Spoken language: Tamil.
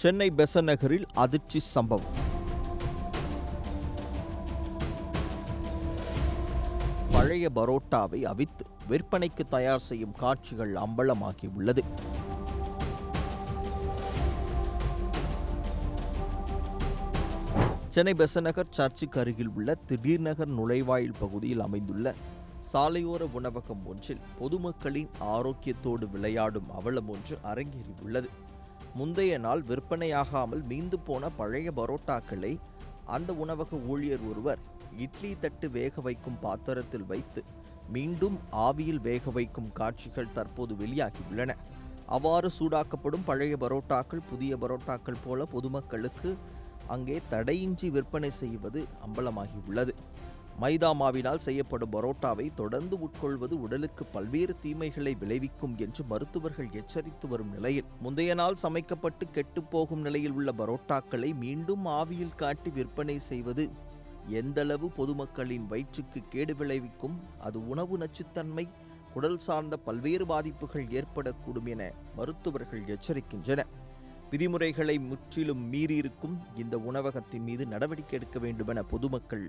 சென்னை பெசன்ட் நகரில் அதிர்ச்சி சம்பவம். பழைய பரோட்டாவை அவித்து விற்பனைக்கு தயார் செய்யும் காட்சிகள் அம்பலமாகியுள்ளது. சென்னை பெசன்ட் நகர் சர்ச்சுக்கு அருகில் உள்ள திடீர் நகர் நுழைவாயில் பகுதியில் அமைந்துள்ள சாலையோர உணவகம் ஒன்றில் பொதுமக்களின் ஆரோக்கியத்தோடு விளையாடும் அவலம் ஒன்று அரங்கேறியுள்ளது. முந்தைய நாள் விற்பனையாகாமல் மீந்து போன பழைய பரோட்டாக்களை அந்த உணவக ஊழியர் ஒருவர் இட்லி தட்டு வேக வைக்கும் பாத்திரத்தில் வைத்து மீண்டும் ஆவியில் வேக வைக்கும் காட்சிகள் தற்போது வெளியாகியுள்ளன. அவ்வாறு சூடாக்கப்படும் பழைய பரோட்டாக்கள் புதிய பரோட்டாக்கள் போல பொதுமக்களுக்கு அங்கே தடையின்றி விற்பனை செய்வது அம்பலமாகியுள்ளது. மைதா மாவினால் செய்யப்படும் பரோட்டாவை தொடர்ந்து உட்கொள்வது உடலுக்கு பல்வேறு தீமைகளை விளைவிக்கும் என்று மருத்துவர்கள் எச்சரித்து வரும் நிலையில் முந்தைய நாள் சமைக்கப்பட்டு கெட்டுப்போகும் நிலையில் உள்ள பரோட்டாக்களை மீண்டும் ஆவியில் காட்டி விற்பனை செய்வது எந்தளவு பொதுமக்களின் வயிற்றுக்கு கேடு விளைவிக்கும், அது உணவு நச்சுத்தன்மை, குடல் சார்ந்த பல்வேறு பாதிப்புகள் ஏற்படக்கூடும் என மருத்துவர்கள் எச்சரிக்கின்றனர். விதிமுறைகளை முற்றிலும் மீறியிருக்கும் இந்த உணவகத்தின் மீது நடவடிக்கை எடுக்க வேண்டும் என பொதுமக்கள்